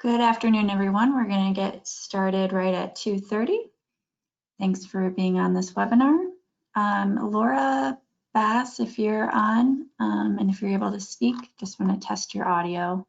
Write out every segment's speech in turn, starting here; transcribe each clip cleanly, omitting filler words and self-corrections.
Good afternoon, everyone. We're going to get started right at 2:30. Thanks for being on this webinar. Laura Bass, if you're on and if you're able to speak, just want to test your audio.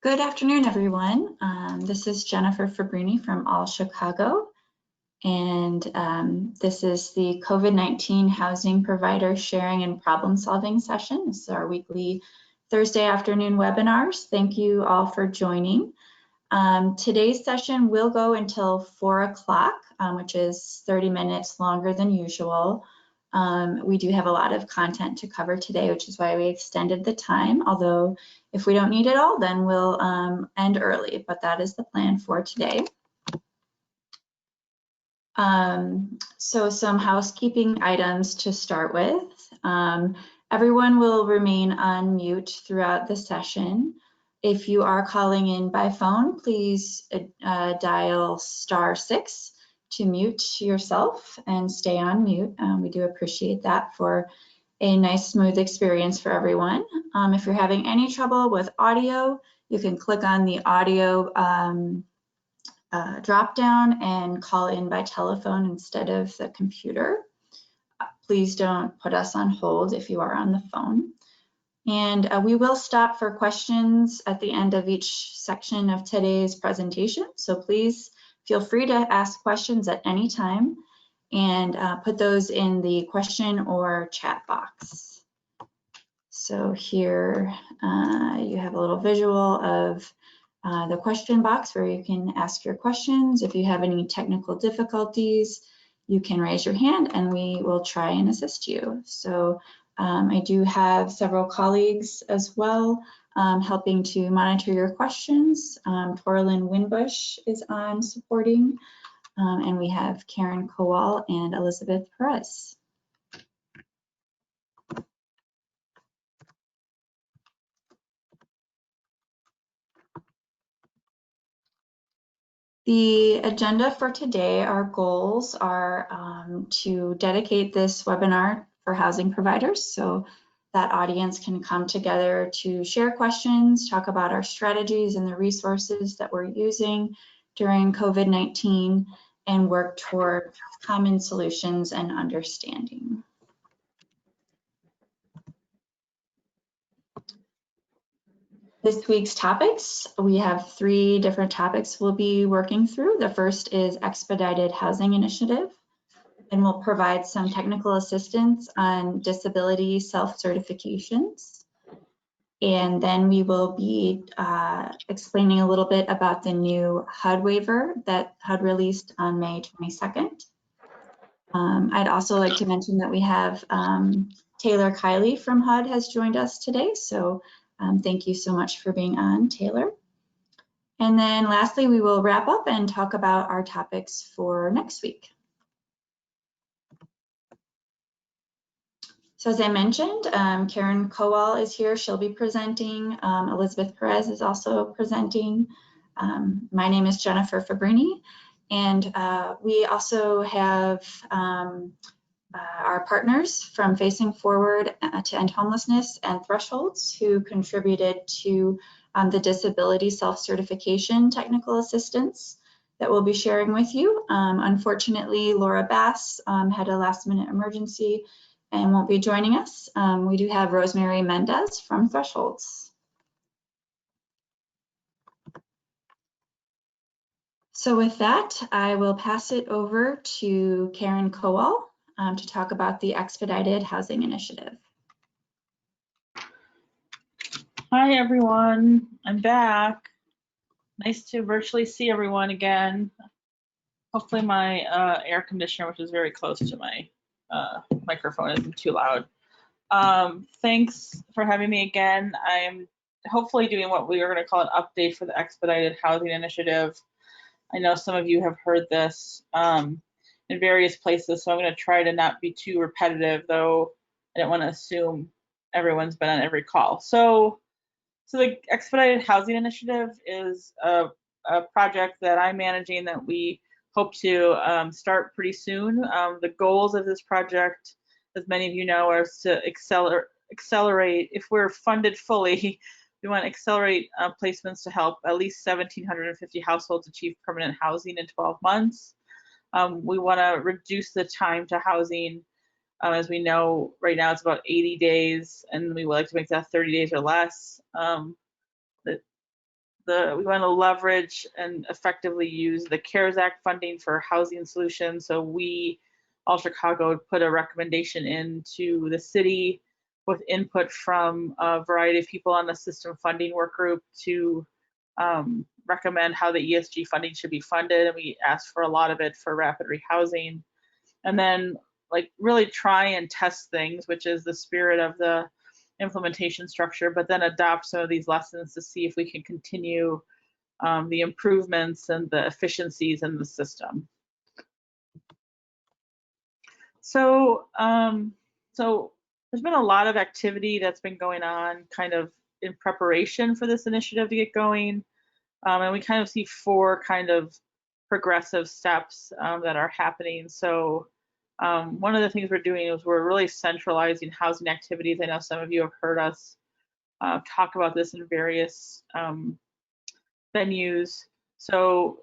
Good afternoon, everyone. This is Jennifer Fabrini from All Chicago, and this is the COVID-19 Housing Provider Sharing and Problem Solving session. This is our weekly Thursday afternoon webinars. Thank you all for joining. Today's session will go until 4 o'clock, which is 30 minutes longer than usual. We do have a lot of content to cover today, which is why we extended the time. Although if we don't need it all, then we'll end early, but that is the plan for today. So some housekeeping items to start with. Everyone will remain on mute throughout the session. If you are calling in by phone, please dial *6 to mute yourself and stay on mute. We do appreciate that for a nice, smooth experience for everyone. If you're having any trouble with audio, you can click on the audio drop down and call in by telephone instead of the computer. Please don't put us on hold if you are on the phone. And we will stop for questions at the end of each section of today's presentation. So please feel free to ask questions at any time and put those in the question or chat box. So here you have a little visual of the question box where you can ask your questions. If you have any technical difficulties, you can raise your hand and we will try and assist you. So I do have several colleagues as well helping to monitor your questions. Torlin Winbush is on supporting, and we have Karen Kowal and Elizabeth Perez. The agenda for today, our goals are to dedicate this webinar for housing providers so that audience can come together to share questions, talk about our strategies and the resources that we're using during COVID-19, and work toward common solutions and understanding. This week's topics, we have 3 different topics we'll be working through. The first is Expedited Housing Initiative, and we'll provide some technical assistance on disability self-certifications. And then we will be explaining a little bit about the new HUD waiver that HUD released on May 22nd. I'd also like to mention that we have Taylor Kiley from HUD has joined us today. So thank you so much for being on, Taylor. And then lastly, we will wrap up and talk about our topics for next week. So as I mentioned, Karen Kowal is here. She'll be presenting. Elizabeth Perez is also presenting. My name is Jennifer Fabrini. And we also have our partners from Facing Forward to End Homelessness and Thresholds who contributed to the disability self-certification technical assistance that we'll be sharing with you. Unfortunately, Laura Bass had a last-minute emergency and won't be joining us. We do have Rosemary Mendez from Thresholds. So with that, I will pass it over to Karen Kowal to talk about the Expedited Housing Initiative. Hi everyone, I'm back. Nice to virtually see everyone again. Hopefully my air conditioner, which is very close to my microphone, isn't too loud. Thanks for having me again. I'm hopefully doing what we are going to call an update for the Expedited Housing Initiative. I know some of you have heard this in various places, so I'm going to try to not be too repetitive, though I don't want to assume everyone's been on every call. So the Expedited Housing Initiative is a project that I'm managing that we hope to start pretty soon. The goals of this project, as many of you know, are to accelerate, if we're funded fully, we want to accelerate placements to help at least 1,750 households achieve permanent housing in 12 months. We want to reduce the time to housing. As we know, right now it's about 80 days, and we would like to make that 30 days or less. we want to leverage and effectively use the CARES Act funding for housing solutions. So we, All Chicago, put a recommendation into the city with input from a variety of people on the system funding work group to recommend how the ESG funding should be funded. And we asked for a lot of it for rapid rehousing. And then like really try and test things, which is the spirit of the implementation structure, but then adopt some of these lessons to see if we can continue the improvements and the efficiencies in the system. So, so there's been a lot of activity that's been going on kind of in preparation for this initiative to get going. And we kind of see 4 kind of progressive steps that are happening. So one of the things we're doing is we're really centralizing housing activities. I know some of you have heard us talk about this in various venues. So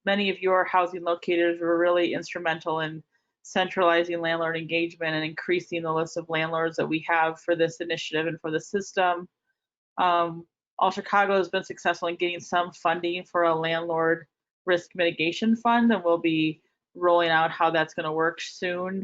many of your housing locators were really instrumental in centralizing landlord engagement and increasing the list of landlords that we have for this initiative and for the system. All Chicago has been successful in getting some funding for a landlord risk mitigation fund, and we'll be rolling out how that's going to work soon.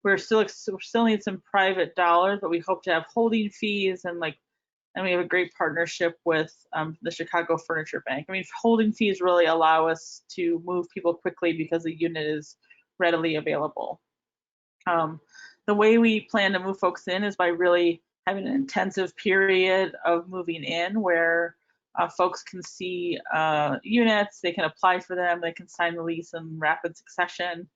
We're still need some private dollars, but we hope to have holding fees and we have a great partnership with the Chicago Furniture Bank. I mean, holding fees really allow us to move people quickly because the unit is readily available. The way we plan to move folks in is by really having an intensive period of moving in where folks can see units, they can apply for them, they can sign the lease in rapid succession.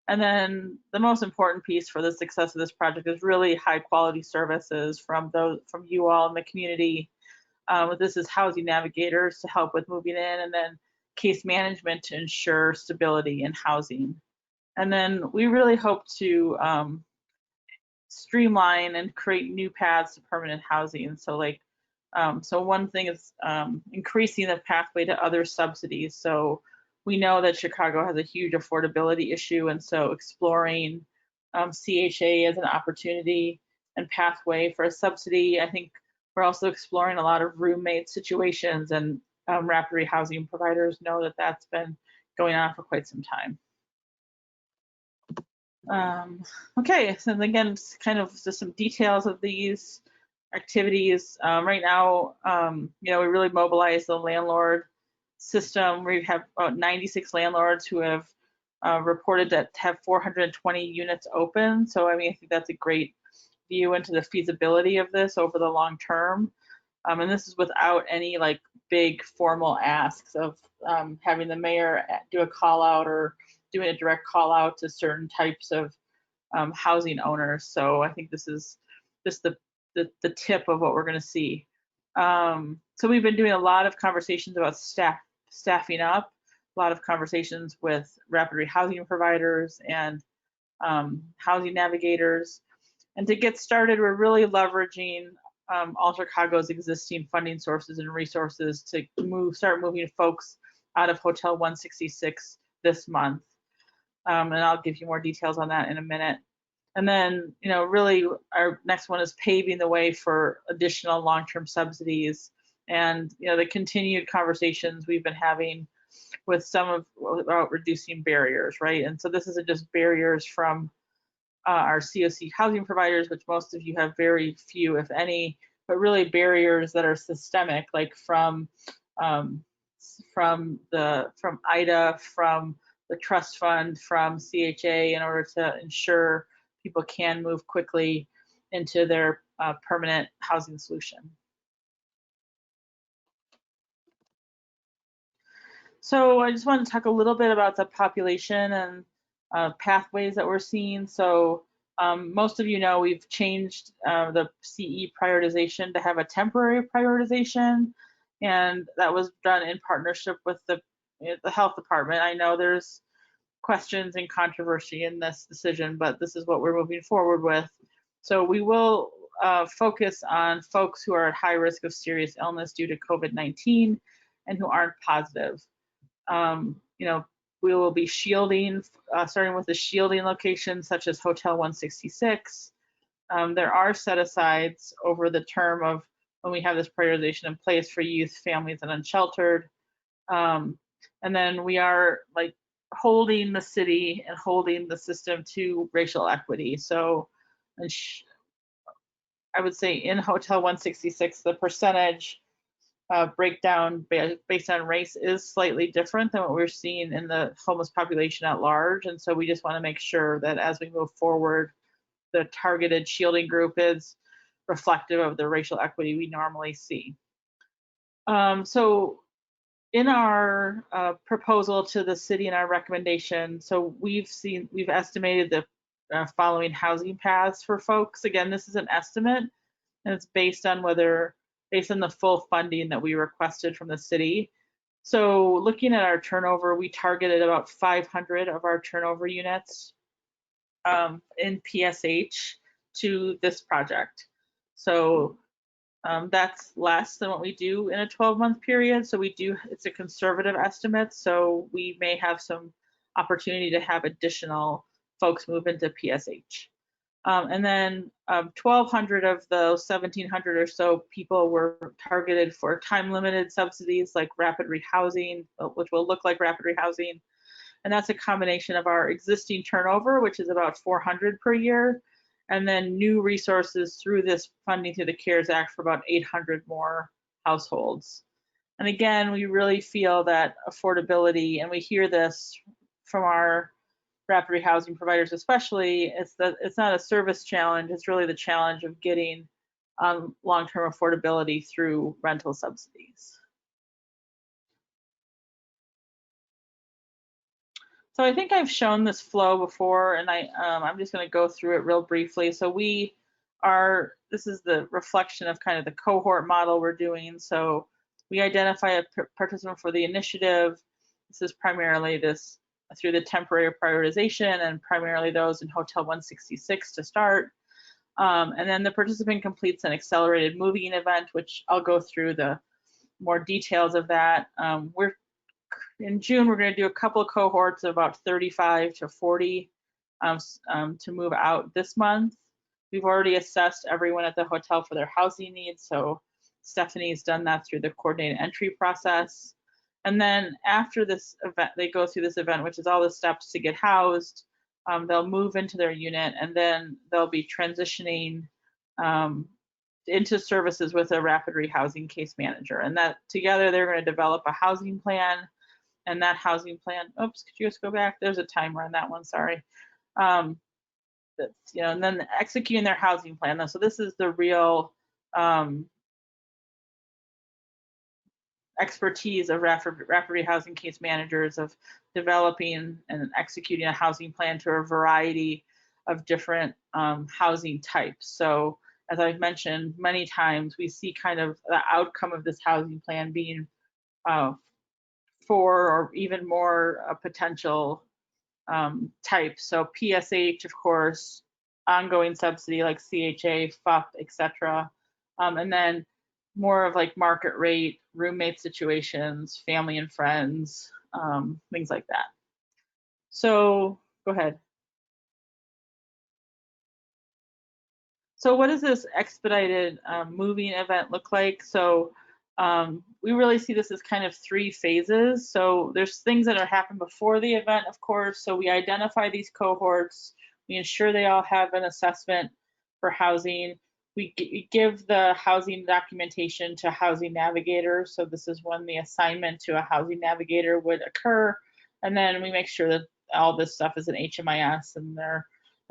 And then the most important piece for the success of this project is really high quality services from you all in the community. This is housing navigators to help with moving in, and then case management to ensure stability in housing. And then we really hope to streamline and create new paths to permanent housing. So so one thing is increasing the pathway to other subsidies. So we know that Chicago has a huge affordability issue, and so exploring CHA as an opportunity and pathway for a subsidy. I think we're also exploring a lot of roommate situations, and rapid rehousing providers know that that's been going on for quite some time. Okay, so again, kind of just some details of these activities. Right now, we really mobilize the landlord system. We have about 96 landlords who have reported that have 420 units open. So I mean, I think that's a great view into the feasibility of this over the long term. And this is without any big formal asks of having the mayor do a call out or doing a direct call out to certain types of housing owners. So I think this is just the tip of what we're going to see. So we've been doing a lot of conversations about staffing up, a lot of conversations with rapid rehousing providers and housing navigators. And to get started, we're really leveraging All Chicago's existing funding sources and resources to start moving folks out of Hotel 166 this month. And I'll give you more details on that in a minute. And then, really our next one is paving the way for additional long-term subsidies and, the continued conversations we've been having with about reducing barriers, right? And so this isn't just barriers from our COC housing providers, which most of you have very few, if any, but really barriers that are systemic, like from IDA, from the trust fund, from CHA, in order to ensure people can move quickly into their permanent housing solution. So I just want to talk a little bit about the population and pathways that we're seeing. So most of you know we've changed the CE prioritization to have a temporary prioritization, and that was done in partnership with the health department. I know there's questions and controversy in this decision, but this is what we're moving forward with. So we will focus on folks who are at high risk of serious illness due to COVID-19 and who aren't positive. We will be shielding, starting with the shielding locations such as Hotel 166. There are set asides over the term of when we have this prioritization in place for youth, families, and unsheltered. And then we are like holding the city and holding the system to racial equity. So I would say in Hotel 166, the percentage breakdown based on race is slightly different than what we're seeing in the homeless population at large. And so we just want to make sure that as we move forward, the targeted shielding group is reflective of the racial equity we normally see. So in our proposal to the city and our recommendation, so we've estimated the following housing paths for folks. Again, this is an estimate, and it's based on the full funding that we requested from the city. So looking at our turnover, we targeted about 500 of our turnover units in PSH to this project. So that's less than what we do in a 12-month period. So it's a conservative estimate. So we may have some opportunity to have additional folks move into PSH. And then 1,200 of those 1,700 or so people were targeted for time-limited subsidies like rapid rehousing, which will look like rapid rehousing. And that's a combination of our existing turnover, which is about 400 per year, and then new resources through this funding through the CARES Act for about 800 more households. And again, we really feel that affordability, and we hear this from our rapid rehousing providers especially, it's not a service challenge, it's really the challenge of getting long-term affordability through rental subsidies. So I think I've shown this flow before, and I'm just going to go through it real briefly. So this is the reflection of kind of the cohort model we're doing. So we identify a participant for the initiative. This is primarily through the temporary prioritization, and primarily those in Hotel 166 to start. And then the participant completes an accelerated moving event, which I'll go through the more details of that. In June, we're going to do a couple of cohorts of about 35 to 40 to move out this month. We've already assessed everyone at the hotel for their housing needs. So Stephanie's done that through the coordinated entry process. And then after this event, they go through this event, which is all the steps to get housed. They'll move into their unit, and then they'll be transitioning into services with a rapid rehousing case manager. And that together, they're going to develop a housing plan. And that housing plan, oops, could you just go back? There's a timer on that one, sorry. And then executing their housing plan. So this is the real expertise of rapid rehousing case managers, of developing and executing a housing plan to a variety of different housing types. So as I've mentioned many times, we see kind of the outcome of this housing plan being 4 or even more potential types. So PSH, of course, ongoing subsidy like CHA, FUP, etc. And then more of like market rate, roommate situations, family and friends, things like that. So go ahead. So what does this expedited moving event look like? So we really see this as kind of 3 phases. So there's things that are happening before the event, of course. So we identify these cohorts. We ensure they all have an assessment for housing. We give the housing documentation to housing navigators. So this is when the assignment to a housing navigator would occur. And then we make sure that all this stuff is in HMIS and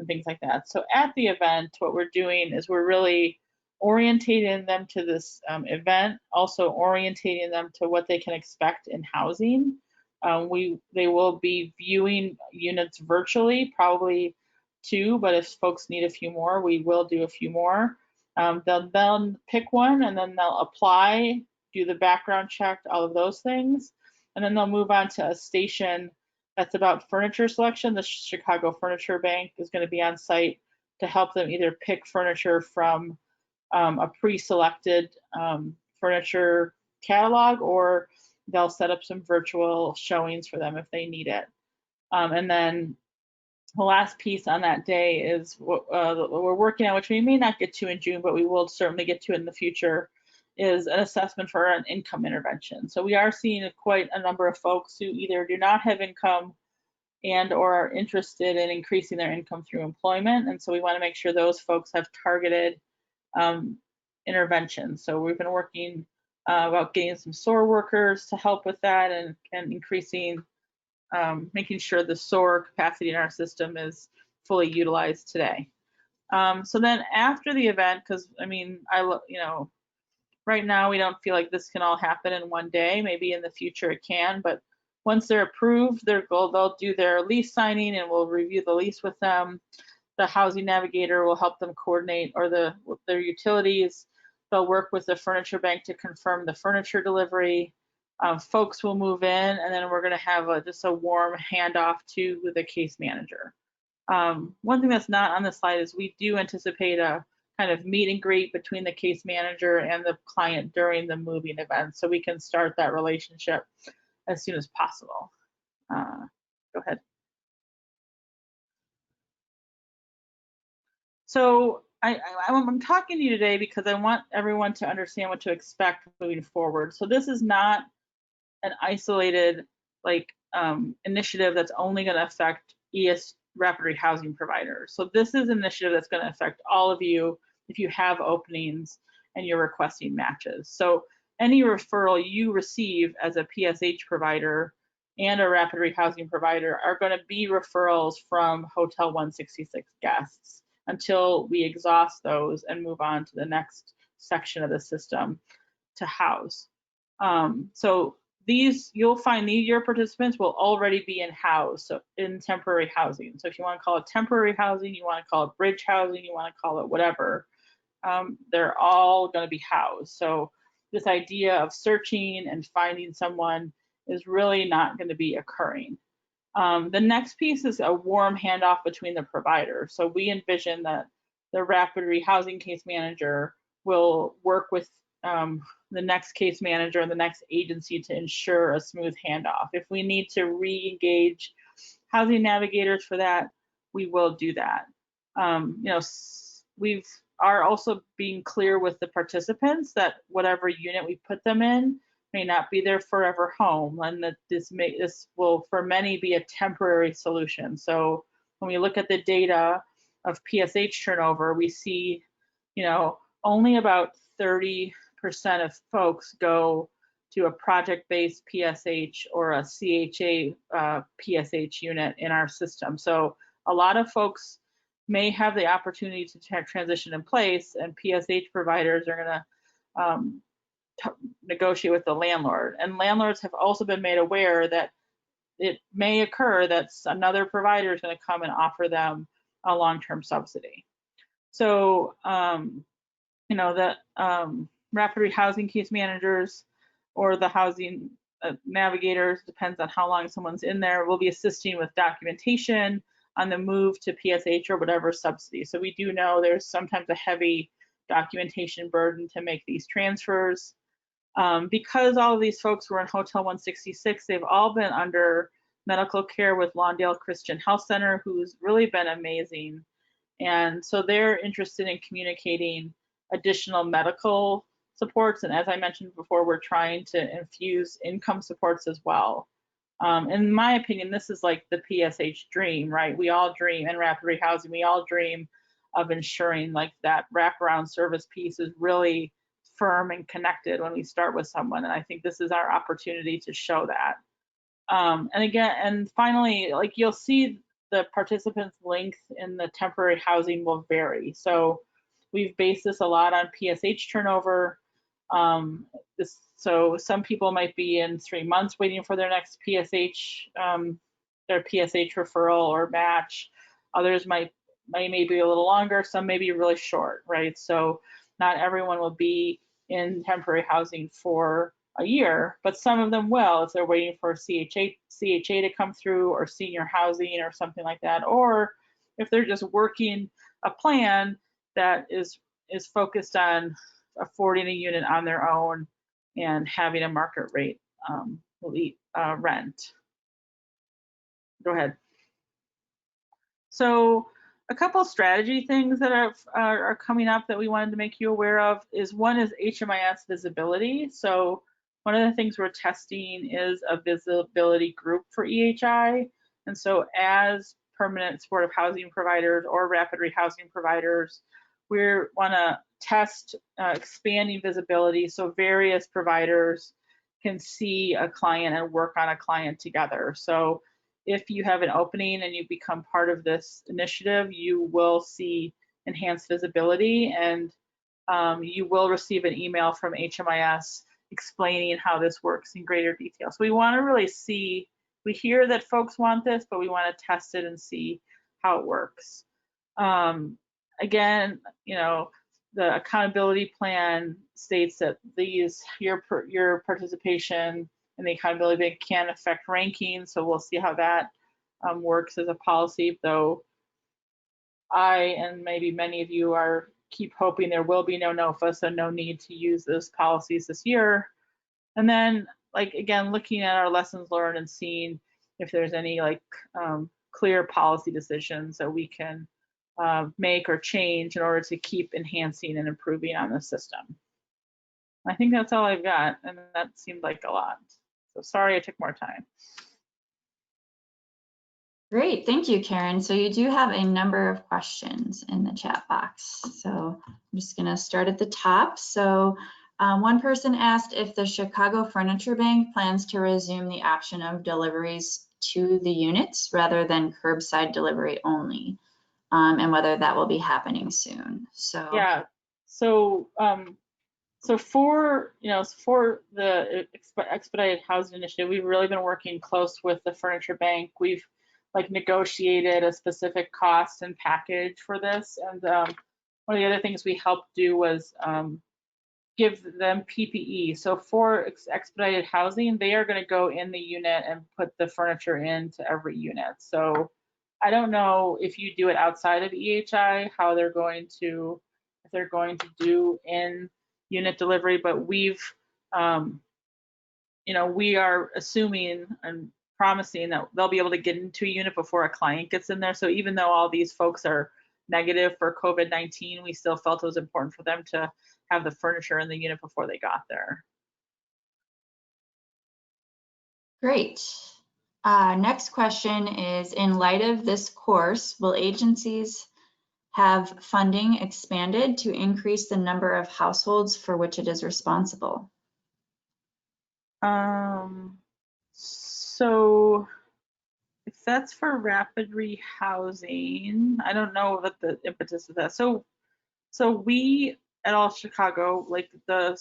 things like that. So at the event, what we're doing is we're really orientating them to this event, also orientating them to what they can expect in housing. They will be viewing units virtually, probably 2, but if folks need a few more, we will do a few more. They'll then pick one, and then they'll apply, do the background check, all of those things, and then they'll move on to a station that's about furniture selection. The Chicago Furniture Bank is going to be on site to help them either pick furniture from a pre-selected furniture catalog, or they'll set up some virtual showings for them if they need it. And then the last piece on that day is what we're working on, which we may not get to in June, but we will certainly get to in the future, is an assessment for an income intervention. So we are seeing quite a number of folks who either do not have income and or are interested in increasing their income through employment. And so we want to make sure those folks have targeted interventions. So we've been working about getting some SOAR workers to help with that and increasing, making sure the SOAR capacity in our system is fully utilized today. So then after the event, because I mean, right now we don't feel like this can all happen in one day. Maybe in the future it can, but once they're approved, they'll do their lease signing and we'll review the lease with them. The housing navigator will help them coordinate their utilities. They'll work with the furniture bank to confirm the furniture delivery. Folks will move in, and then we're going to have just a warm handoff to the case manager. One thing that's not on the slide is we do anticipate a kind of meet and greet between the case manager and the client during the moving event, so we can start that relationship as soon as possible. Go ahead. So I'm talking to you today because I want everyone to understand what to expect moving forward. So this is not an isolated initiative that's only going to affect rapid rehousing providers. So this is an initiative that's going to affect all of you if you have openings and you're requesting matches. So any referral you receive as a PSH provider and a rapid rehousing provider are going to be referrals from Hotel 166 guests until we exhaust those and move on to the next section of the system to house. So you'll find your participants will already be in house, so in temporary housing. So if you want to call it temporary housing, you want to call it bridge housing, you want to call it whatever, they're all going to be housed. So this idea of searching and finding someone is really not going to be occurring. The next piece is a warm handoff between the providers. So we envision that the rapid rehousing case manager will work with the next case manager and the next agency to ensure a smooth handoff. If we need to re-engage housing navigators for that, we will do that. We are also being clear with the participants that whatever unit we put them in may not be their forever home, and that this will for many be a temporary solution. So when we look at the data of PSH turnover, we see, only about 30% of folks go to a project-based PSH or a CHA PSH unit in our system. So a lot of folks may have the opportunity to transition in place, and PSH providers are going to negotiate with the landlord. And landlords have also been made aware that it may occur that another provider is going to come and offer them a long-term subsidy. So, rapid rehousing case managers or the housing navigators, depends on how long someone's in there, will be assisting with documentation on the move to PSH or whatever subsidy. So we do know there's sometimes a heavy documentation burden to make these transfers. Because all of these folks were in Hotel 166, they've all been under medical care with Lawndale Christian Health Center, who's really been amazing. And so they're interested in communicating additional medical supports. And as I mentioned before, we're trying to infuse income supports as well. In my opinion, this is like the PSH dream, right? We all dream in rapid rehousing, we all dream of ensuring like that wraparound service piece is really firm and connected when we start with someone. And I think this is our opportunity to show that. And finally, like you'll see the participants' length in the temporary housing will vary. So we've based this a lot on PSH turnover. So some people might be in 3 months waiting for their next PSH, their PSH referral or match. Others may be a little longer, some may be really short, right? So not everyone will be in temporary housing for a year, but some of them will if they're waiting for CHA to come through or senior housing or something like that, or if they're just working a plan that is focused on affording a unit on their own and having a market rate rent. Go ahead. So a couple strategy things that are coming up that we wanted to make you aware of is one is HMIS visibility. So one of the things we're testing is a visibility group for EHI. And so as permanent supportive housing providers or rapid rehousing providers, we want to test expanding visibility so various providers can see a client and work on a client together. So if you have an opening and you become part of this initiative, you will see enhanced visibility, and you will receive an email from HMIS explaining how this works in greater detail. So we want to really see, we hear that folks want this, but we want to test it and see how it works. Again, you know, the accountability plan states that your participation in the accountability plan can affect ranking, so we'll see how that works as a policy, though I and maybe many of you keep hoping there will be no NOFA, so no need to use those policies this year. And then, like, again, looking at our lessons learned and seeing if there's any like clear policy decisions that we can make or change in order to keep enhancing and improving on the system. I think that's all I've got, and that seemed like a lot. So sorry I took more time. Great, thank you, Karen. So you do have a number of questions in the chat box. So I'm just gonna start at the top. So one person asked if the Chicago Furniture Bank plans to resume the option of deliveries to the units rather than curbside delivery only, and whether that will be happening soon. So yeah, so for the Expedited Housing Initiative, we've really been working close with the Furniture Bank. We've like negotiated a specific cost and package for this, and one of the other things we helped do was give them PPE. So for Expedited Housing, they are going to go in the unit and put the furniture into every unit. So I don't know if you do it outside of EHI, how they're going to, if they're going to do in unit delivery, but we've, you know, we are assuming and promising that they'll be able to get into a unit before a client gets in there. So even though all these folks are negative for COVID-19, we still felt it was important for them to have the furniture in the unit before they got there. great. Next question is, in light of this course, will agencies have funding expanded to increase the number of households for which it is responsible? So if that's for rapid rehousing, I don't know what the impetus of that. So we at All Chicago, like the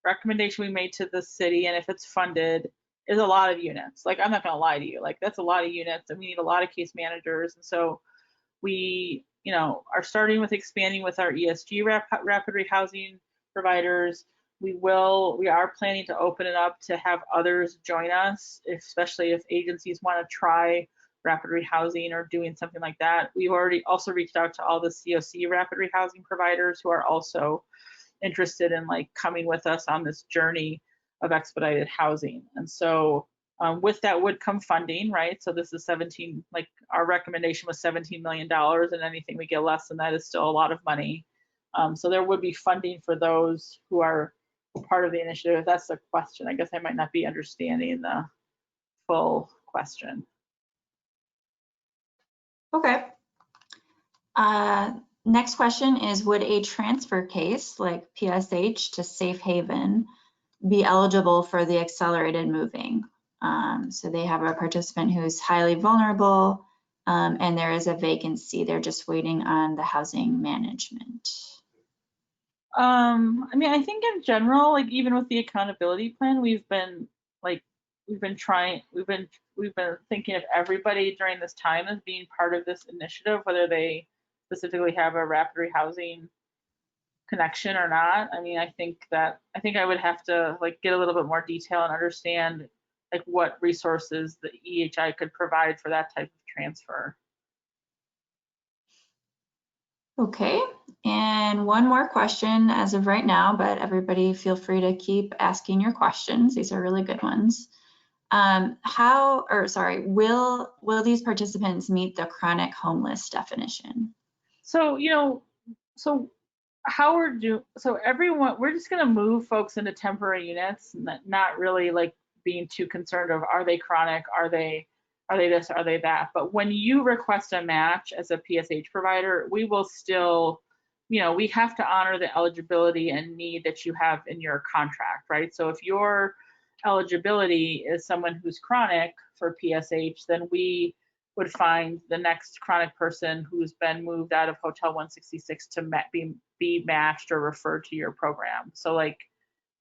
recommendation we made to the city, and if it's funded, is a lot of units. Like, I'm not gonna lie to you, like that's a lot of units, and we need a lot of case managers. And so we, you know, are starting with expanding with our ESG rapid rehousing providers. We are planning to open it up to have others join us, especially if agencies want to try rapid rehousing or doing something like that. We've already also reached out to all the COC rapid rehousing providers who are also interested in like coming with us on this journey of expedited housing. And so with that would come funding, right? So this is 17, like our recommendation was $17 million, and anything we get less than that is still a lot of money. So there would be funding for those who are part of the initiative. If that's the question, I guess I might not be understanding the full question. Okay. Next question is, would a transfer case like PSH to Safe Haven be eligible for the accelerated moving? So they have a participant who's highly vulnerable, and there is a vacancy. They're just waiting on the housing management. I mean, I think in general, like even with the accountability plan, we've been thinking of everybody during this time as being part of this initiative, whether they specifically have a rapid rehousing connection or not. I mean, I think I would have to like get a little bit more detail and understand like what resources the EHI could provide for that type of transfer. Okay, and one more question as of right now, but everybody feel free to keep asking your questions. These are really good ones. Will these participants meet the chronic homeless definition? So, so everyone, we're just going to move folks into temporary units, not really like being too concerned of, are they chronic? Are they this? Are they that? But when you request a match as a PSH provider, we will still, we have to honor the eligibility and need that you have in your contract, right? So if your eligibility is someone who's chronic for PSH, then we would find the next chronic person who's been moved out of Hotel 166 to be matched or referred to your program. So like,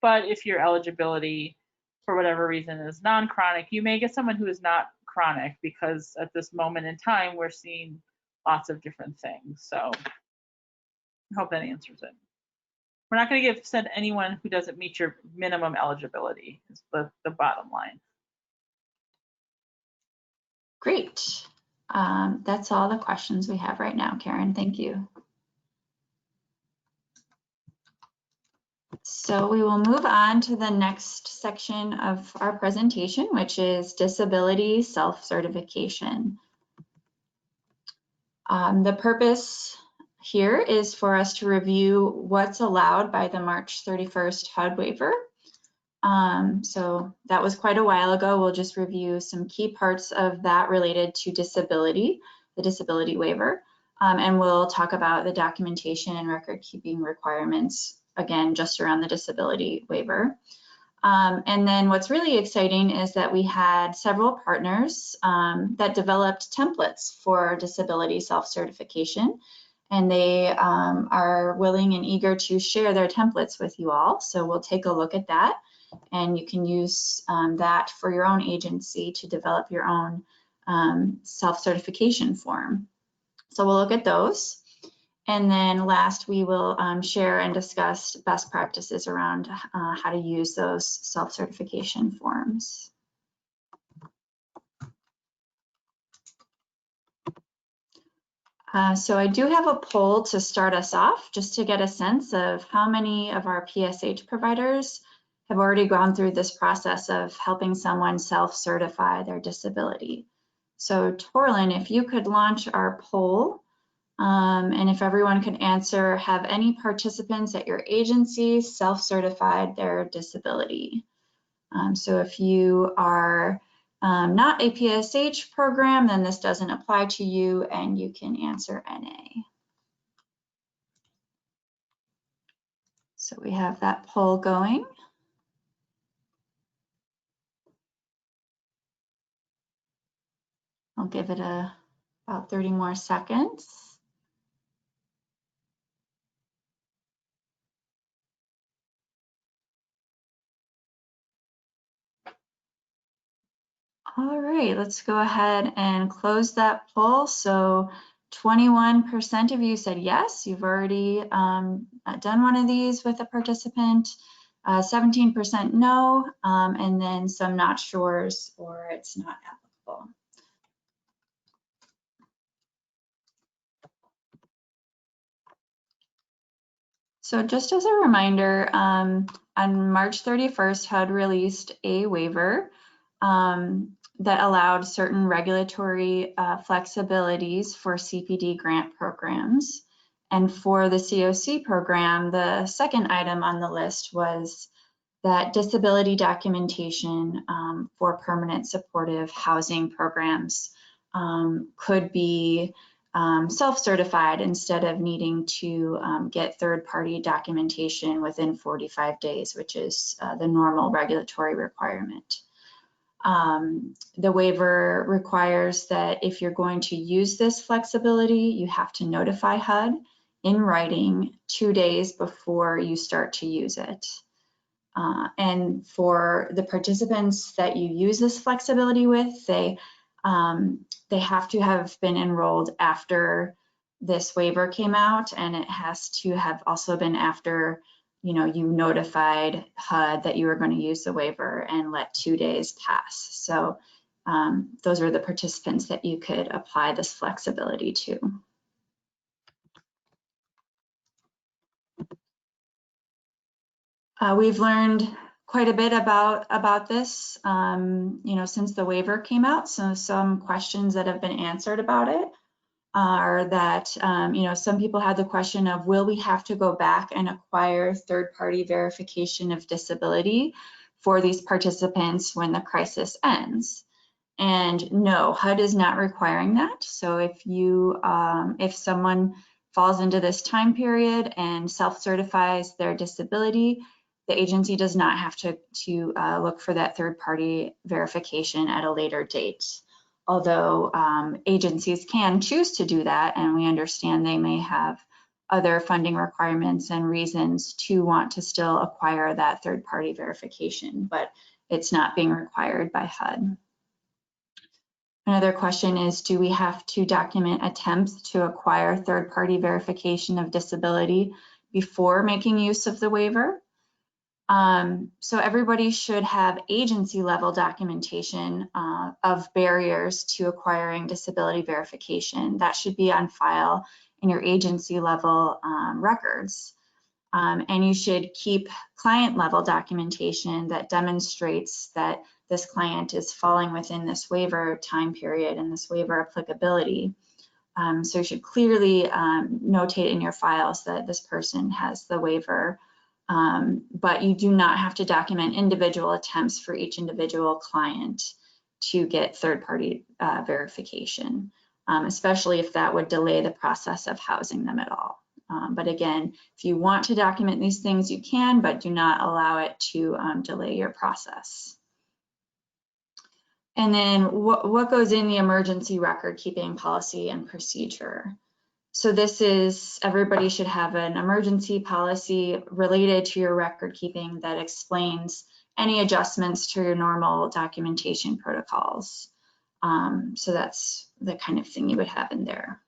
but if your eligibility for whatever reason is non-chronic, you may get someone who is not chronic, because at this moment in time, we're seeing lots of different things. So I hope that answers it. We're not going to send anyone who doesn't meet your minimum eligibility, is the bottom line. Great. That's all the questions we have right now, Karen. Thank you. So we will move on to the next section of our presentation, which is disability self-certification. The purpose here is for us to review what's allowed by the March 31st HUD waiver. So that was quite a while ago. We'll just review some key parts of that related to disability, the disability waiver, and we'll talk about the documentation and record keeping requirements, again, just around the disability waiver. And then what's really exciting is that we had several partners that developed templates for disability self-certification, and they are willing and eager to share their templates with you all. So we'll take a look at that, and you can use that for your own agency to develop your own self-certification form. So we'll look at those. And then last, we will share and discuss best practices around how to use those self-certification forms. So I do have a poll to start us off, just to get a sense of how many of our PSH providers have already gone through this process of helping someone self-certify their disability. So Torlin, if you could launch our poll, and if everyone could answer, have any participants at your agency self-certified their disability? So if you are not a PSH program, then this doesn't apply to you and you can answer NA. So we have that poll going. I'll give it about 30 more seconds. All right, let's go ahead and close that poll. So 21% of you said yes, you've already done one of these with a participant, 17% no, and then some not sures or it's not applicable. So just as a reminder, on March 31st, HUD released a waiver that allowed certain regulatory flexibilities for CPD grant programs. And for the COC program, the second item on the list was that disability documentation for permanent supportive housing programs could be self-certified instead of needing to get third-party documentation within 45 days, which is the normal regulatory requirement. The waiver requires that if you're going to use this flexibility, you have to notify HUD in writing 2 days before you start to use it. And for the participants that you use this flexibility with, they have to have been enrolled after this waiver came out, and it has to have also been after you notified HUD that you were going to use the waiver and let 2 days pass. So those are the participants that you could apply this flexibility to. We've learned quite a bit about this, since the waiver came out. So some questions that have been answered about it are that, some people had the question of, will we have to go back and acquire third-party verification of disability for these participants when the crisis ends? And no, HUD is not requiring that. So if someone falls into this time period and self-certifies their disability, the agency does not have to look for that third-party verification at a later date. Although agencies can choose to do that, and we understand they may have other funding requirements and reasons to want to still acquire that third-party verification, but it's not being required by HUD. Another question is, do we have to document attempts to acquire third-party verification of disability before making use of the waiver? So everybody should have agency level documentation of barriers to acquiring disability verification. That should be on file in your agency level records. And you should keep client level documentation that demonstrates that this client is falling within this waiver time period and this waiver applicability. So you should clearly notate in your files that this person has the waiver, but you do not have to document individual attempts for each individual client to get third-party verification, especially if that would delay the process of housing them at all. But again, if you want to document these things, you can, but do not allow it to delay your process. And then what goes in the emergency record keeping policy and procedure? So this is, everybody should have an emergency policy related to your record keeping that explains any adjustments to your normal documentation protocols. So that's the kind of thing you would have in there.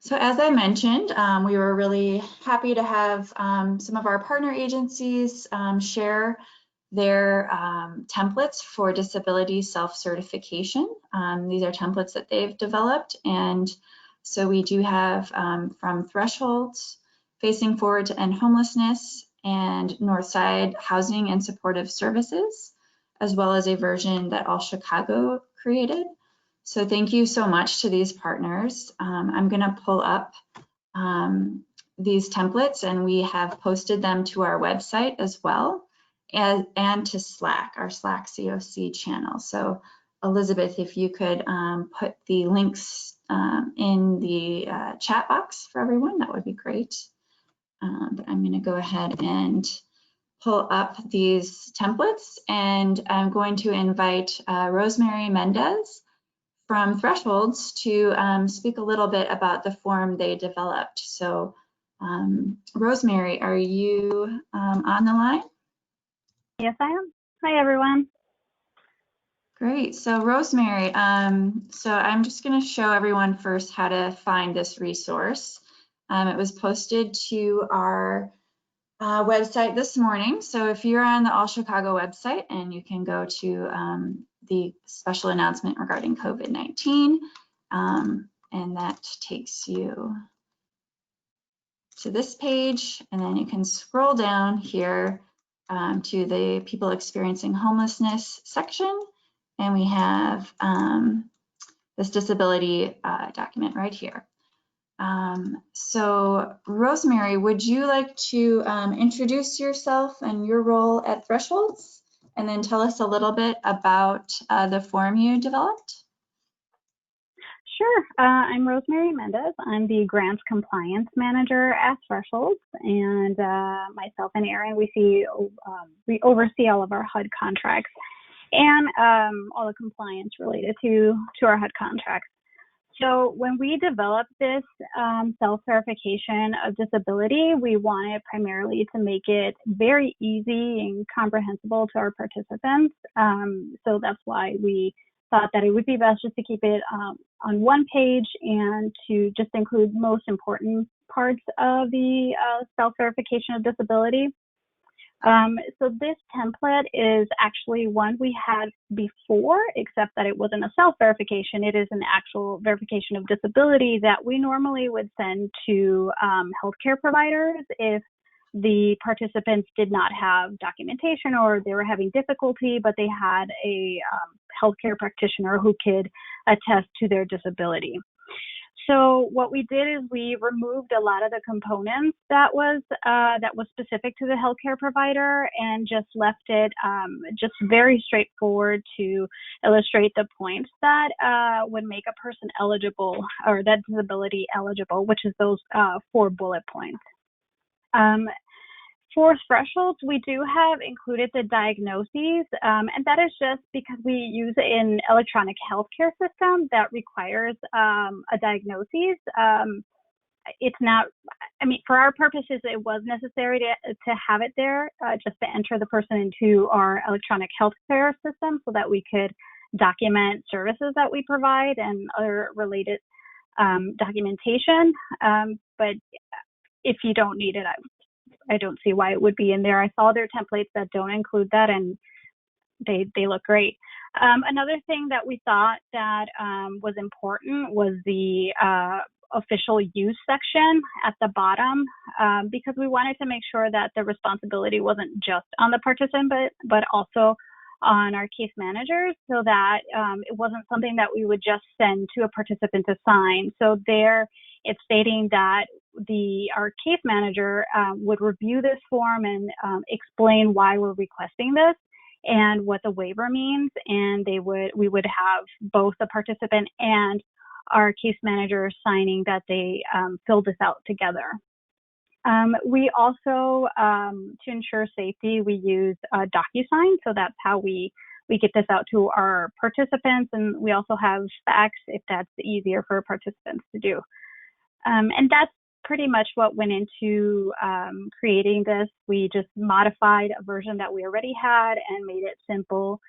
So as I mentioned, we were really happy to have some of our partner agencies share their templates for disability self-certification. These are templates that they've developed. And so we do have from Thresholds, Facing Forward to End Homelessness, and Northside Housing and Supportive Services, as well as a version that All Chicago created. So thank you so much to these partners. I'm going to pull up these templates, and we have posted them to our website as well, and to Slack, our Slack COC channel. So Elizabeth, if you could put the links in the chat box for everyone, that would be great. But I'm going to go ahead and pull up these templates, and I'm going to invite Rosemary Mendez from Thresholds to speak a little bit about the form they developed. So Rosemary, are you on the line? Yes, I am. Hi, everyone. Great. So Rosemary, so I'm just going to show everyone first how to find this resource. It was posted to our website this morning. So if you're on the All Chicago website, and you can go to the special announcement regarding COVID-19, and that takes you to this page, and then you can scroll down here to the people experiencing homelessness section, and we have this disability document right here. So Rosemary, would you like to introduce yourself and your role at Thresholds, and then tell us a little bit about the form you developed? Sure. I'm Rosemary Mendez. I'm the Grants Compliance Manager at Thresholds, and myself and Erin, we oversee all of our HUD contracts and all the compliance related to our HUD contracts. So when we developed this self-verification of disability, we wanted primarily to make it very easy and comprehensible to our participants. So that's why we thought that it would be best just to keep it on one page and to just include most important parts of the self-verification of disability. So this template is actually one we had before, except that it wasn't a self-verification. It is an actual verification of disability that we normally would send to healthcare providers if the participants did not have documentation or they were having difficulty, but they had a healthcare practitioner who could attest to their disability. So what we did is we removed a lot of the components that was specific to the healthcare provider and just left it just very straightforward to illustrate the points that would make a person eligible, or that disability eligible, which is those 4 bullet points. For thresholds, we do have included the diagnoses, and that is just because we use an electronic healthcare system that requires a diagnosis. It's not, I mean, for our purposes, it was necessary to have it there just to enter the person into our electronic healthcare system so that we could document services that we provide and other related documentation. But if you don't need it, I don't see why it would be in there. I saw their templates that don't include that, and they look great. Another thing that we thought that was important was the official use section at the bottom, because we wanted to make sure that the responsibility wasn't just on the participant, but also on our case managers, so that it wasn't something that we would just send to a participant to sign. So there, it's stating that our case manager would review this form and explain why we're requesting this and what the waiver means, and we would have both the participant and our case manager signing that they filled this out together. We also, to ensure safety, we use DocuSign, so that's how we get this out to our participants, and we also have fax if that's easier for participants to do. And that's pretty much what went into creating this. We just modified a version that we already had and made it simple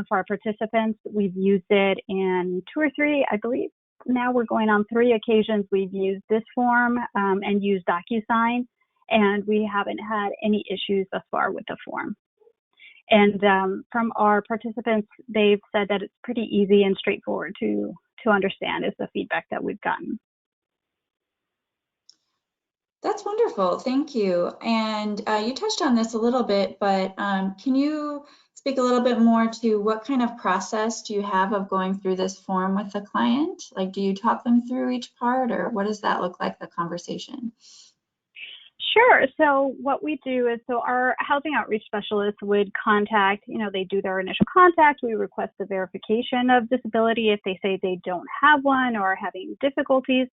for our participants. We've used it in 2 or 3, I believe. Now we're going on 3 occasions we've used this form and used DocuSign, and we haven't had any issues thus far with the form. And from our participants, they've said that it's pretty easy and straightforward to understand is the feedback that we've gotten. That's wonderful. Thank you. And you touched on this a little bit, but can you speak a little bit more to what kind of process do you have of going through this form with the client? Like, do you talk them through each part, or what does that look like, the conversation? Sure. So what we do is, so our housing outreach specialists would contact, they do their initial contact. We request the verification of disability if they say they don't have one or are having difficulties.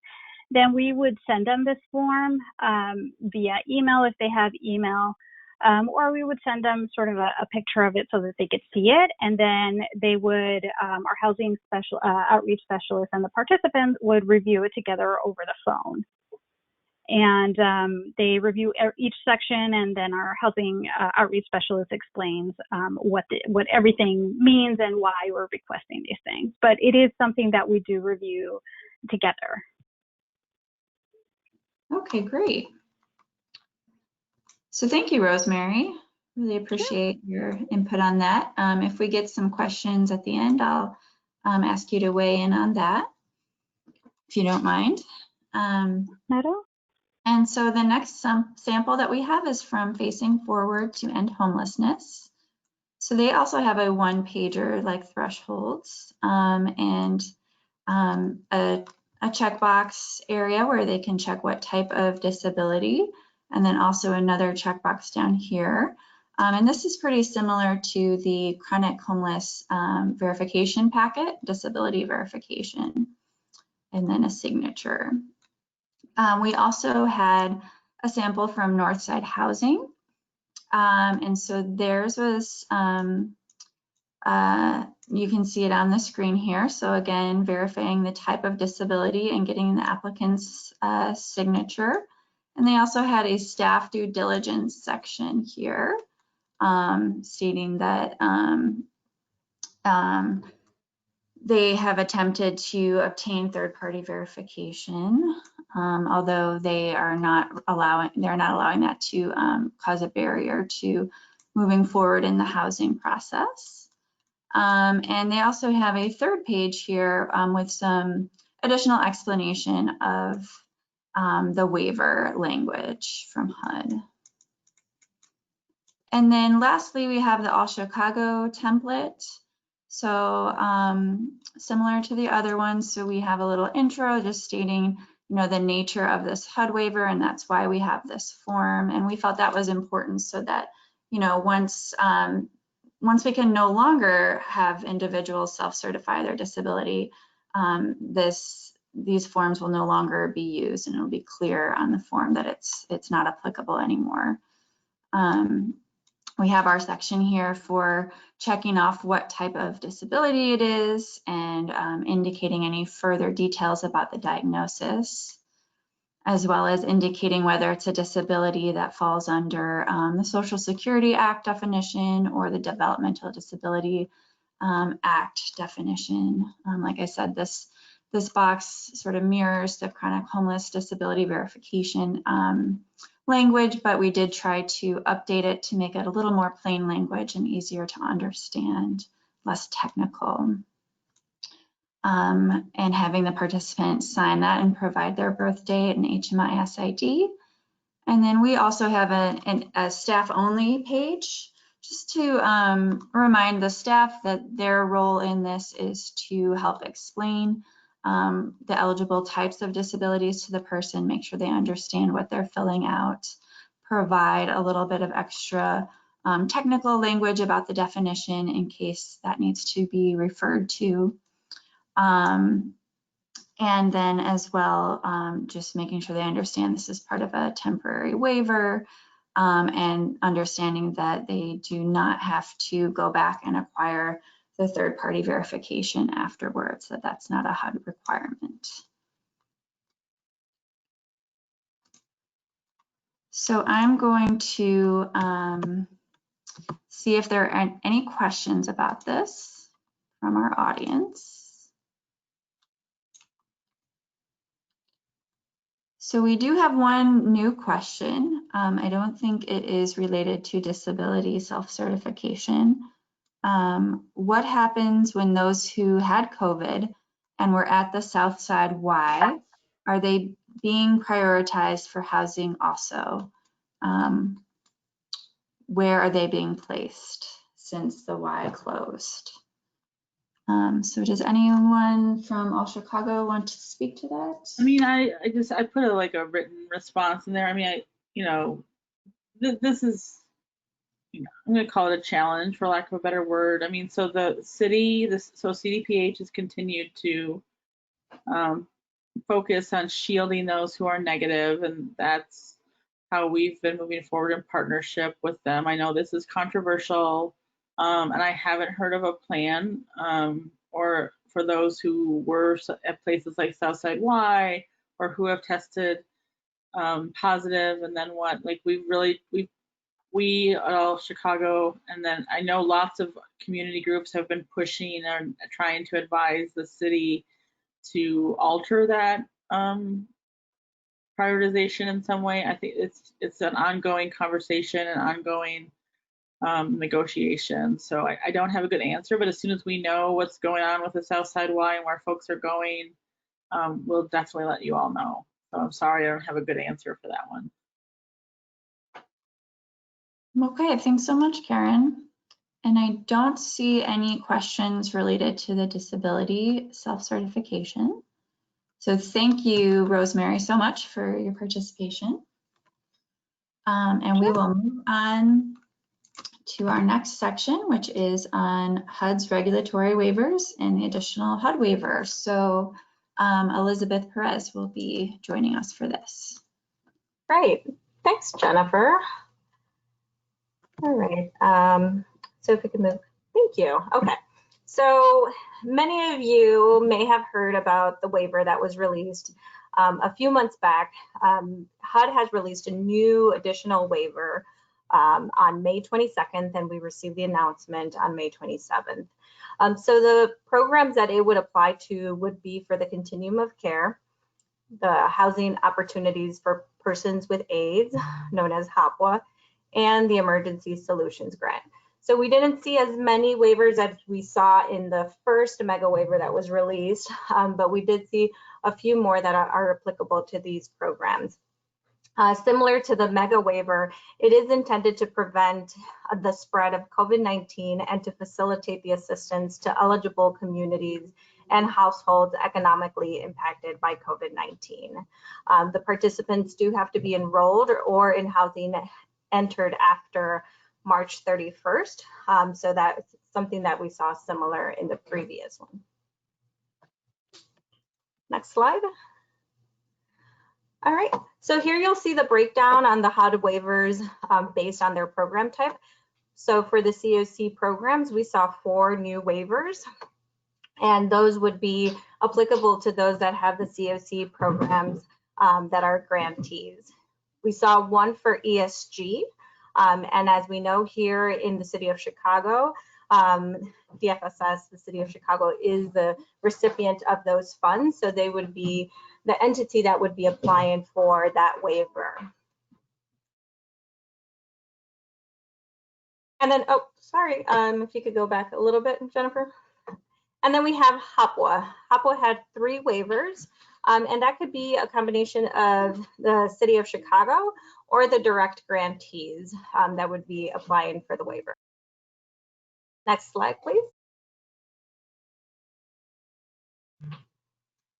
Then we would send them this form via email if they have email, or we would send them sort of a picture of it so that they could see it. And then they would, our housing outreach specialist and the participants would review it together over the phone. And they review each section, and then our housing outreach specialist explains what everything means and why we're requesting these things. But it is something that we do review together. Okay, great. So thank you, Rosemary. Really appreciate your input on that. If we get some questions at the end, I'll ask you to weigh in on that, if you don't mind. Not all. And so the next sample that we have is from Facing Forward to End Homelessness. So they also have a 1-pager like thresholds and a checkbox area where they can check what type of disability, and then also another checkbox down here. And this is pretty similar to the chronic homeless verification packet, disability verification, and then a signature. We also had a sample from Northside Housing. And so theirs was, you can see it on the screen here. So again, verifying the type of disability and getting the applicant's signature. And they also had a staff due diligence section here, stating that they have attempted to obtain third-party verification. although they're not allowing that to cause a barrier to moving forward in the housing process. And they also have a third page here with some additional explanation of the waiver language from HUD. And then lastly, we have the All Chicago template. So similar to the other ones, so we have a little intro just stating, the nature of this HUD waiver, and that's why we have this form. And we felt that was important so that, once we can no longer have individuals self-certify their disability, these forms will no longer be used, and it'll be clear on the form that it's not applicable anymore. We have our section here for checking off what type of disability it is and indicating any further details about the diagnosis, as well as indicating whether it's a disability that falls under the Social Security Act definition or the Developmental Disability Act definition. Like I said, this box sort of mirrors the chronic homeless disability verification language, but we did try to update it to make it a little more plain language and easier to understand, less technical. And having the participants sign that and provide their birth date and HMIS ID. And then we also have a staff-only page, just to remind the staff that their role in this is to help explain the eligible types of disabilities to the person, make sure they understand what they're filling out, provide a little bit of extra technical language about the definition in case that needs to be referred to. And then as well, just making sure they understand this is part of a temporary waiver, and understanding that they do not have to go back and acquire the third-party verification afterwards, that that's not a HUD requirement. So I'm going to see if there are any questions about this from our audience. So we do have one new question. I don't think it is related to disability self-certification. What happens when those who had COVID and were at the South Side Y, are they being prioritized for housing also? Where are they being placed since the Y closed? So does anyone from All Chicago want to speak to that? I mean, I put a written response in there. I mean, this is, I'm going to call it a challenge for lack of a better word. I mean, so the city, so CDPH has continued to focus on shielding those who are negative, and that's how we've been moving forward in partnership with them. I know this is controversial, and I haven't heard of a plan or for those who were at places like Southside Y or who have tested positive, and then what? Like we at All Chicago, and then I know lots of community groups have been pushing and trying to advise the city to alter that prioritization in some way. I think it's an ongoing conversation and ongoing negotiation. So I don't have a good answer, but as soon as we know what's going on with the Southside Y and where folks are going, we'll definitely let you all know. So I'm sorry I don't have a good answer for that one. Okay, thanks so much, Karen. And I don't see any questions related to the disability self-certification. So thank you, Rosemary, so much for your participation. And we will move on to our next section, which is on HUD's regulatory waivers and the additional HUD waiver. So Elizabeth Perez will be joining us for this. Great, thanks, Jennifer. All right, so if we can move, thank you. Okay, so many of you may have heard about the waiver that was released a few months back. HUD has released a new additional waiver on May 22nd, and we received the announcement on May 27th. So the programs that it would apply to would be for the continuum of care, the Housing Opportunities for Persons with AIDS, known as HOPWA, and the Emergency Solutions Grant. So we didn't see as many waivers as we saw in the first mega waiver that was released, but we did see a few more that are applicable to these programs. Similar to the mega waiver, it is intended to prevent the spread of COVID-19 and to facilitate the assistance to eligible communities and households economically impacted by COVID-19. The participants do have to be enrolled or in housing entered after March 31st. So that's something that we saw similar in the previous one. Next slide. All right, so here you'll see the breakdown on the HUD waivers based on their program type. So for the COC programs, we saw 4 new waivers, and those would be applicable to those that have the COC programs that are grantees. We saw 1 for ESG, and as we know here in the city of Chicago, DFSS, the city of Chicago, is the recipient of those funds, so they would be the entity that would be applying for that waiver. And then, oh, sorry, if you could go back a little bit, Jennifer. And then we have HOPWA. HOPWA had 3 waivers, and that could be a combination of the city of Chicago or the direct grantees that would be applying for the waiver. Next slide, please.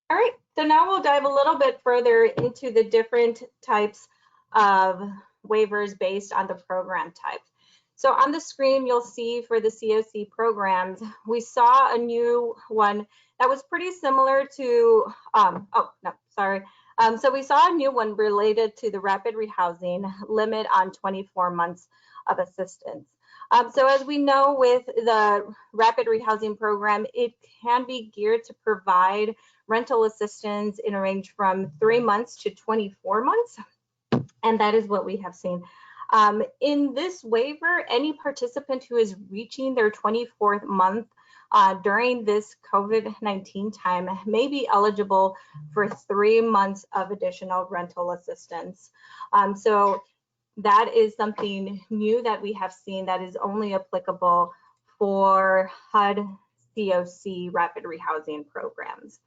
All right, so now we'll dive a little bit further into the different types of waivers based on the program type. So on the screen, you'll see for the COC programs, we saw a new one that was pretty similar to, so we saw a new one related to the rapid rehousing limit on 24 months of assistance. So as we know with the rapid rehousing program, it can be geared to provide rental assistance in a range from 3 months to 24 months. And that is what we have seen. In this waiver, any participant who is reaching their 24th month during this COVID-19 time may be eligible for 3 months of additional rental assistance. So that is something new that we have seen that is only applicable for HUD COC rapid rehousing programs.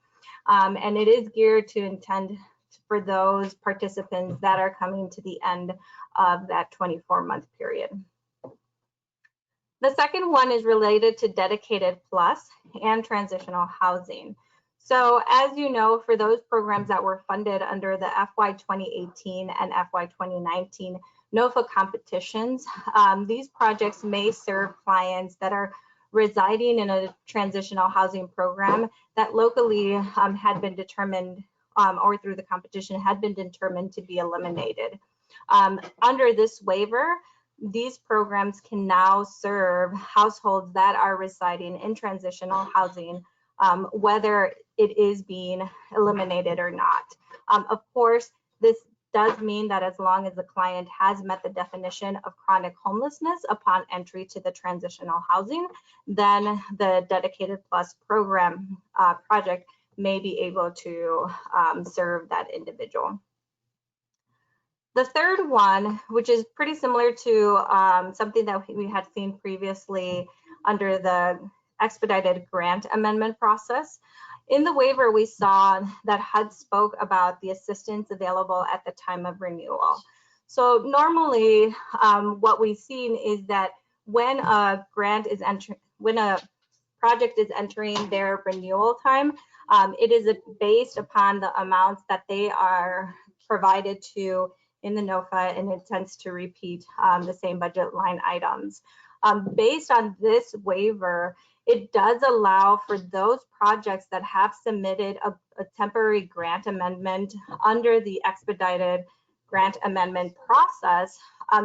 And it is geared to intend for those participants that are coming to the end of that 24-month period. The second one is related to Dedicated Plus and transitional housing. So as you know, for those programs that were funded under the FY 2018 and FY 2019 NOFA competitions, these projects may serve clients that are residing in a transitional housing program that locally had been determined or through the competition had been determined to be eliminated. Under this waiver, these programs can now serve households that are residing in transitional housing, whether it is being eliminated or not. Of course, this does mean that as long as the client has met the definition of chronic homelessness upon entry to the transitional housing, then the Dedicated Plus program project may be able to serve that individual. The third one, which is pretty similar to something that we had seen previously under the expedited grant amendment process. In the waiver, we saw that HUD spoke about the assistance available at the time of renewal. So normally, what we've seen is that when a grant is when a project is entering their renewal time, it is based upon the amounts that they are provided to in the NOFA, and it tends to repeat the same budget line items. Based on this waiver, it does allow for those projects that have submitted a temporary grant amendment under the expedited grant amendment process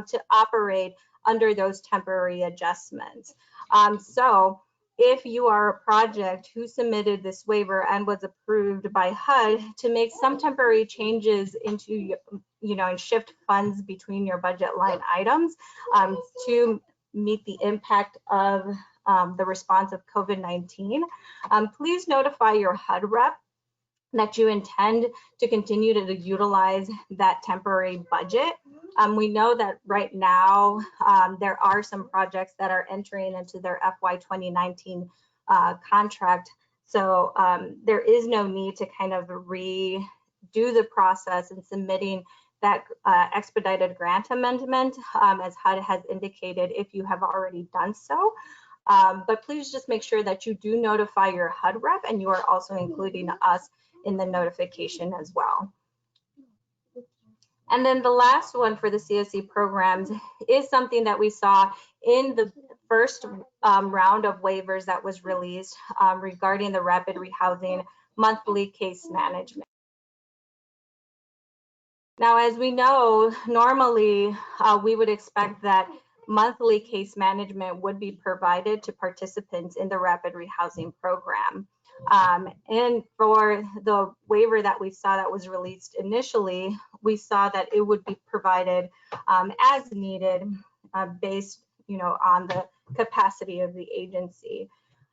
to operate under those temporary adjustments. So if you are a project who submitted this waiver and was approved by HUD to make some temporary changes into, and shift funds between your budget line items to meet the impact of the response of COVID-19, please notify your HUD rep that you intend to continue to utilize that temporary budget. We know that right now there are some projects that are entering into their FY 2019 contract. So there is no need to kind of redo the process in submitting that expedited grant amendment, as HUD has indicated, if you have already done so. But please just make sure that you do notify your HUD rep, and you are also including us in the notification as well. And then the last one for the COC programs is something that we saw in the first round of waivers that was released regarding the rapid rehousing monthly case management. Now, as we know, normally we would expect that monthly case management would be provided to participants in the rapid rehousing program. And for the waiver that we saw that was released initially, we saw that it would be provided as needed based, on the capacity of the agency.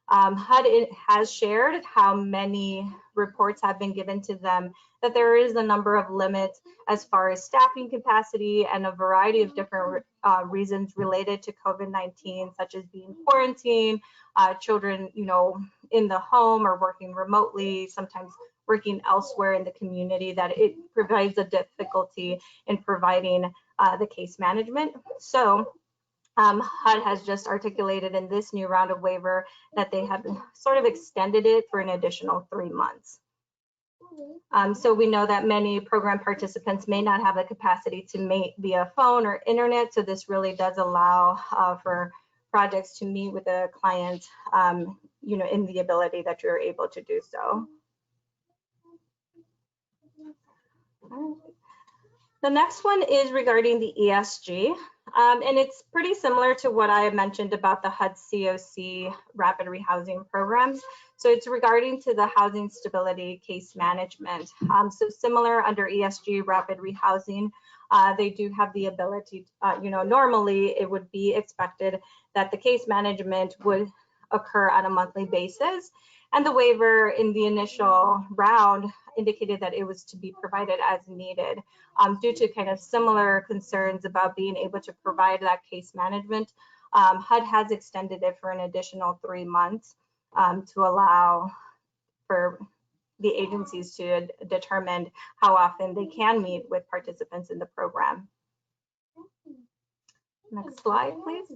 HUD has shared how many reports have been given to them, that there is a number of limits as far as staffing capacity and a variety of different reasons related to COVID-19, such as being quarantined, children, in the home or working remotely, sometimes working elsewhere in the community, that it provides a difficulty in providing the case management. So HUD has just articulated in this new round of waiver that they have sort of extended it for an additional 3 months. So we know that many program participants may not have the capacity to meet via phone or internet, so this really does allow for projects to meet with the client, in the ability that you're able to do so. The next one is regarding the ESG, and it's pretty similar to what I had mentioned about the HUD COC rapid rehousing programs. So it's regarding to the housing stability case management. So similar under ESG rapid rehousing, they do have the ability, normally it would be expected that the case management would occur on a monthly basis. And the waiver in the initial round indicated that it was to be provided as needed due to kind of similar concerns about being able to provide that case management. HUD has extended it for an additional 3 months to allow for the agencies to determine how often they can meet with participants in the program. Next slide, please.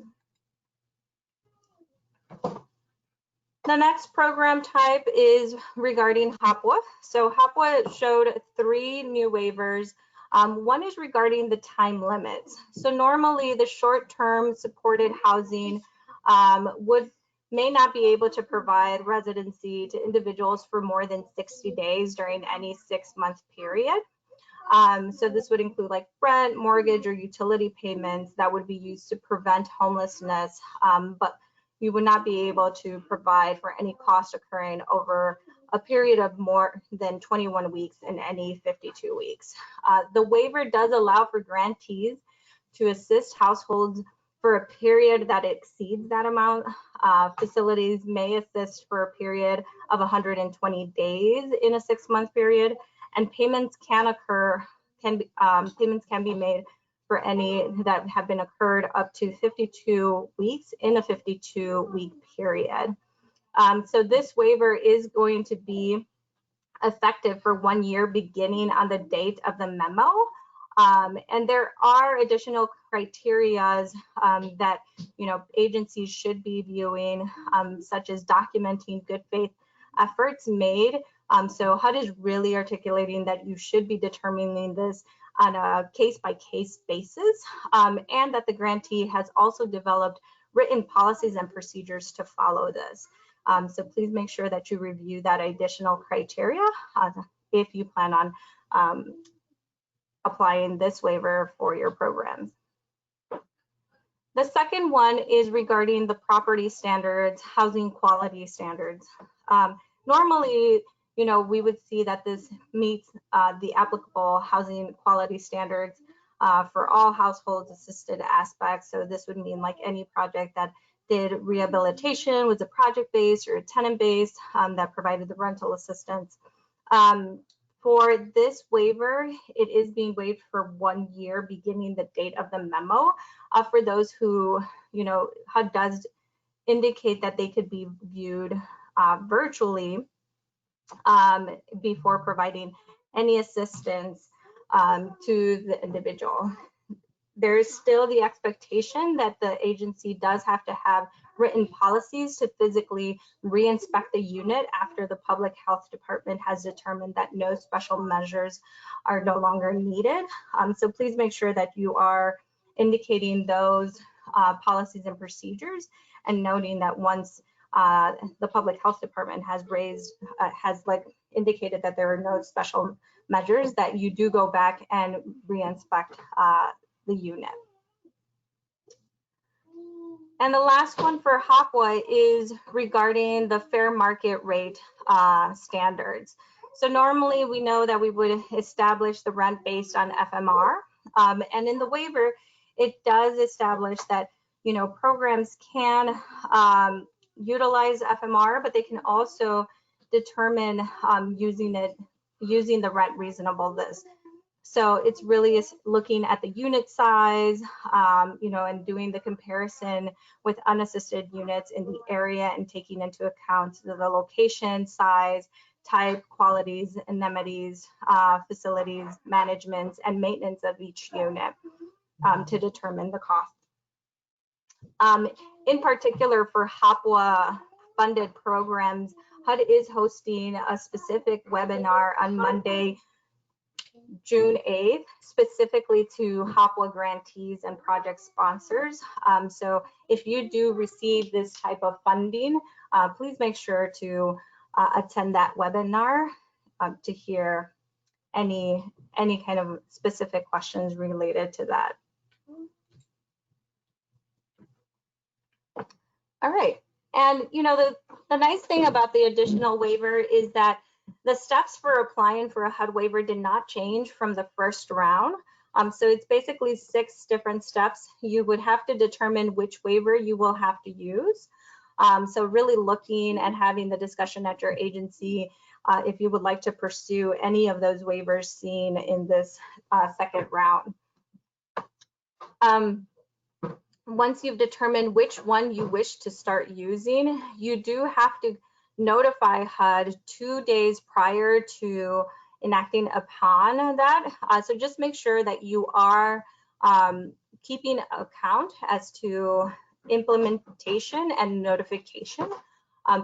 The next program type is regarding HOPWA. So HOPWA showed 3 new waivers. One is regarding the time limits. So normally the short-term supported housing may not be able to provide residency to individuals for more than 60 days during any 6-month period. So this would include like rent, mortgage, or utility payments that would be used to prevent homelessness, but you would not be able to provide for any cost occurring over a period of more than 21 weeks in any 52 weeks. The waiver does allow for grantees to assist households for a period that exceeds that amount. Facilities may assist for a period of 120 days in a 6-month period, and payments can be made for any that have been occurred up to 52 weeks in a 52-week period. So this waiver is going to be effective for 1 year beginning on the date of the memo. And there are additional criteria that agencies should be viewing, such as documenting good faith efforts made. So HUD is really articulating that you should be determining this on a case-by-case basis, and that the grantee has also developed written policies and procedures to follow this. So please make sure that you review that additional criteria if you plan on applying this waiver for your programs. The second one is regarding the property standards, housing quality standards. Normally, we would see that this meets the applicable housing quality standards for all households assisted aspects. So this would mean like any project that did rehabilitation, was a project-based or a tenant-based that provided the rental assistance. For this waiver, it is being waived for 1 year beginning the date of the memo. For those who, HUD does indicate that they could be viewed virtually before providing any assistance to the individual. There's still the expectation that the agency does have to have written policies to physically re-inspect the unit after the public health department has determined that no special measures are no longer needed. So please make sure that you are indicating those policies and procedures, and noting that once the public health department has indicated that there are no special measures, that you do go back and re-inspect the unit. And the last one for HOPWA is regarding the fair market rate standards. So normally we know that we would establish the rent based on FMR, and in the waiver it does establish that programs can utilize FMR, but they can also determine using the rent reasonableness. So it's really looking at the unit size, and doing the comparison with unassisted units in the area and taking into account the location, size, type, qualities, amenities, facilities, management, and maintenance of each unit to determine the cost. In particular for HOPWA funded programs, HUD is hosting a specific webinar on Monday, June 8th, specifically to HOPWA grantees and project sponsors. So if you do receive this type of funding, please make sure to attend that webinar to hear any kind of specific questions related to that. All right, and the nice thing about the additional waiver is that the steps for applying for a HUD waiver did not change from the first round. So it's basically 6 different steps. You would have to determine which waiver you will have to use. So really looking and having the discussion at your agency if you would like to pursue any of those waivers seen in this second round. Once you've determined which one you wish to start using, you do have to notify HUD 2 days prior to enacting upon that. So just make sure that you are keeping account as to implementation and notification,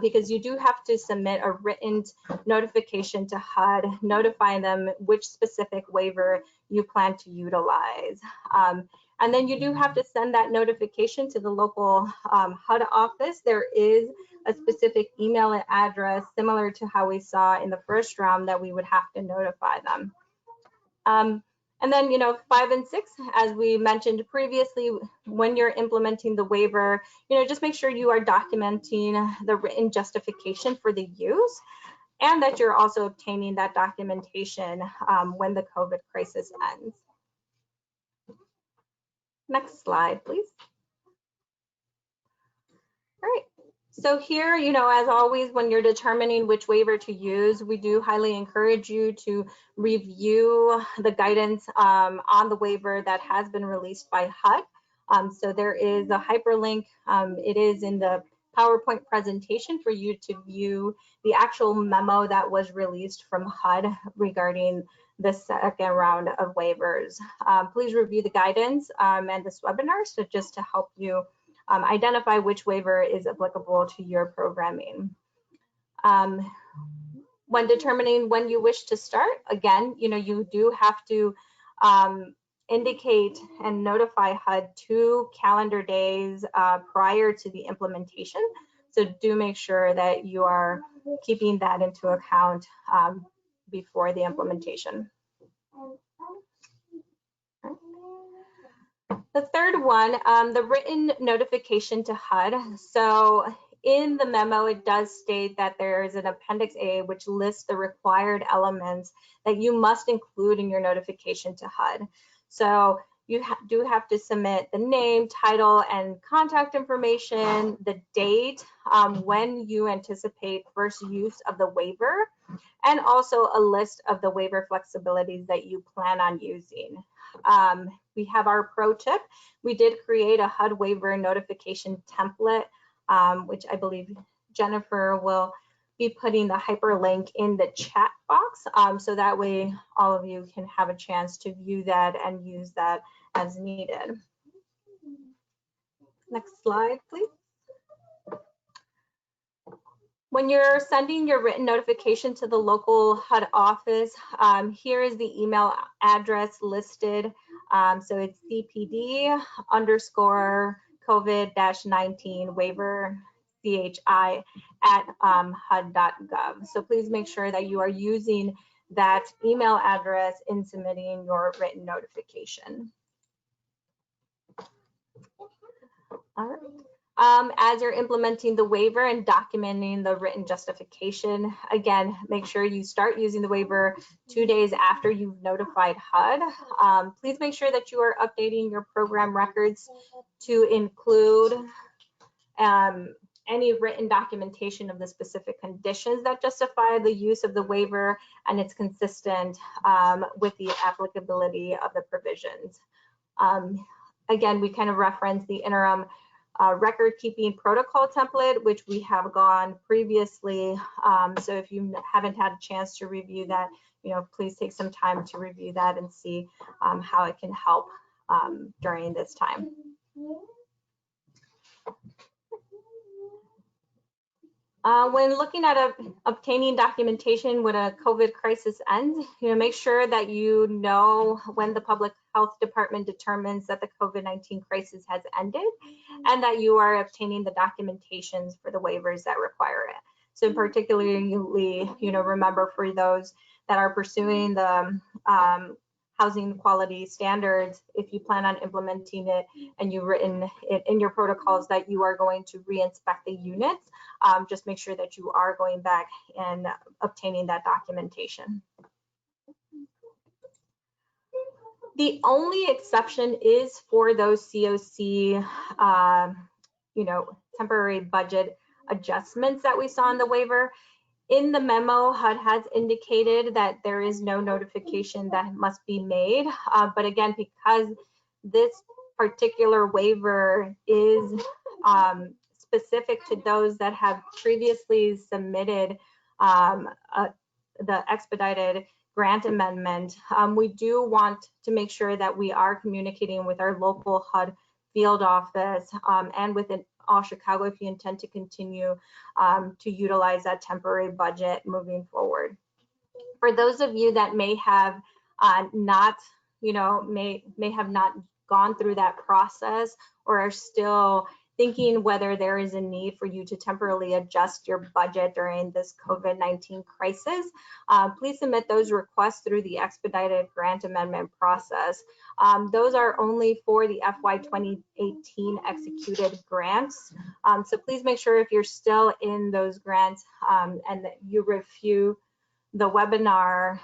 because you do have to submit a written notification to HUD, notifying them which specific waiver you plan to utilize. And then you do have to send that notification to the local HUD office. There is a specific email address similar to how we saw in the first round that we would have to notify them. And then 5 and 6, as we mentioned previously, when you're implementing the waiver, just make sure you are documenting the written justification for the use, and that you're also obtaining that documentation when the COVID crisis ends. Next slide, please. All right. So here, as always, when you're determining which waiver to use, we do highly encourage you to review the guidance on the waiver that has been released by HUD. So there is a hyperlink. It is in the PowerPoint presentation for you to view the actual memo that was released from HUD regarding the second round of waivers. Please review the guidance and this webinar, so just to help you identify which waiver is applicable to your programming. When determining when you wish to start, again, you do have to indicate and notify HUD 2 calendar days prior to the implementation. So do make sure that you are keeping that into account before the implementation. The third one, the written notification to HUD. So in the memo, it does state that there is an Appendix A which lists the required elements that you must include in your notification to HUD. So, you do have to submit the name, title, and contact information, the date, when you anticipate first use of the waiver, and also a list of the waiver flexibilities that you plan on using. We have our pro tip. We did create a HUD waiver notification template, which I believe Jennifer will be putting the hyperlink in the chat box, so that way all of you can have a chance to view that and use that as needed. Next slide, please. When you're sending your written notification to the local HUD office, here is the email address listed. So it's CPD_COVID-19 waiver CHI at HUD.gov. So please make sure that you are using that email address in submitting your written notification. All right. As you're implementing the waiver and documenting the written justification, again, make sure you start using the waiver 2 days after you've notified HUD. Please make sure that you are updating your program records to include any written documentation of the specific conditions that justify the use of the waiver, and it's consistent with the applicability of the provisions. Again, we kind of reference the interim record keeping protocol template, which we have gone previously. So if you haven't had a chance to review that, please take some time to review that and see how it can help during this time. When looking at obtaining documentation when a COVID crisis ends, make sure that you know when the Public Health Department determines that the COVID-19 crisis has ended, and that you are obtaining the documentations for the waivers that require it. So particularly, remember for those that are pursuing the housing quality standards, if you plan on implementing it and you've written it in your protocols that you are going to re-inspect the units, just make sure that you are going back and obtaining that documentation. The only exception is for those COC, temporary budget adjustments that we saw in the waiver. In the memo, HUD has indicated that there is no notification that must be made. But again, because this particular waiver is specific to those that have previously submitted the expedited grant amendment, we do want to make sure that we are communicating with our local HUD field office and within all Chicago if you intend to continue to utilize that temporary budget moving forward. For those of you that may have not, may have not gone through that process or are still thinking whether there is a need for you to temporarily adjust your budget during this COVID-19 crisis, please submit those requests through the expedited grant amendment process. Those are only for the FY 2018 executed grants. So please make sure if you're still in those grants and that you review the webinar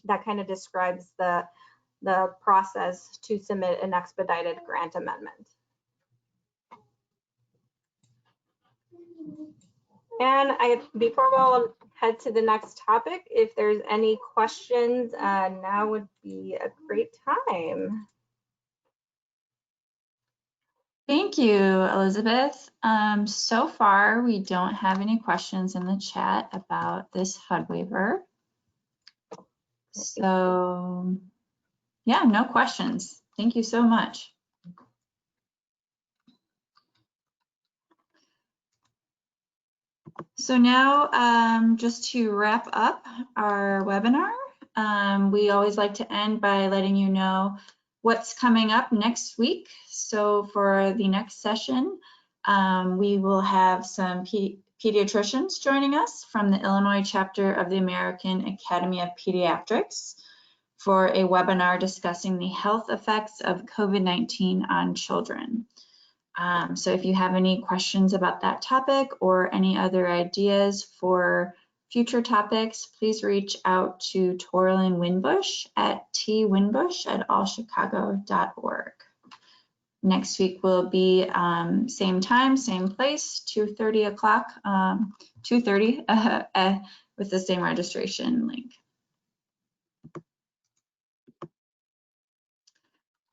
that kind of describes the process to submit an expedited grant amendment. And before we'll head to the next topic, if there's any questions, now would be a great time. Thank you, Elizabeth. So far, we don't have any questions in the chat about this HUD waiver. So yeah, no questions. Thank you so much. So now, just to wrap up our webinar, we always like to end by letting you know what's coming up next week. So for the next session, we will have some pediatricians joining us from the Illinois chapter of the American Academy of Pediatrics for a webinar discussing the health effects of COVID-19 on children. So if you have any questions about that topic or any other ideas for future topics, please reach out to Torlin Winbush at twinbush@allchicago.org. Next week will be same time, same place, 2:30 o'clock, 2:30 with the same registration link.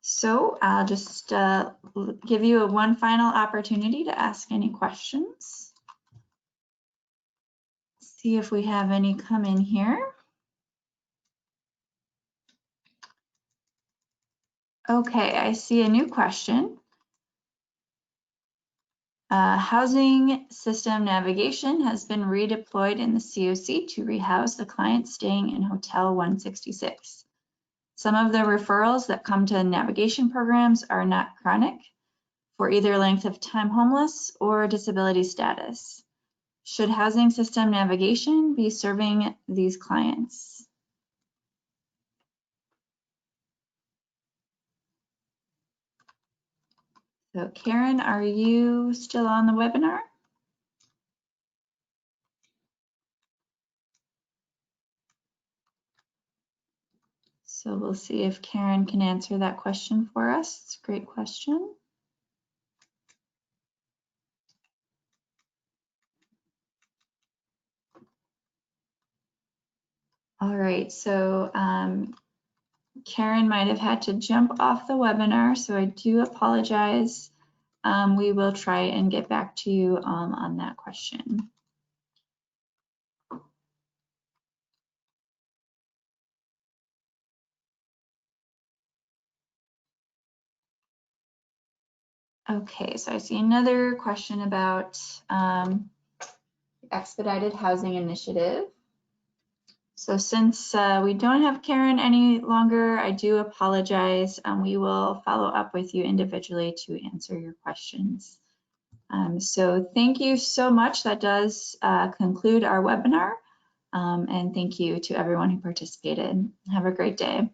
So I'll just give you one final opportunity to ask any questions. See if we have any come in here. Okay, I see a new question. Housing system navigation has been redeployed in the COC to rehouse the client staying in Hotel 166. Some of the referrals that come to navigation programs are not chronic for either length of time homeless or disability status. Should housing system navigation be serving these clients? So Karen, are you still on the webinar? So we'll see if Karen can answer that question for us. It's a great question. All right, so Karen might have had to jump off the webinar, so I do apologize. We will try and get back to you on that question. Okay, so I see another question about Expedited Housing Initiative. So since we don't have Karen any longer, I do apologize. We will follow up with you individually to answer your questions. So thank you so much. That does conclude our webinar. And thank you to everyone who participated. Have a great day.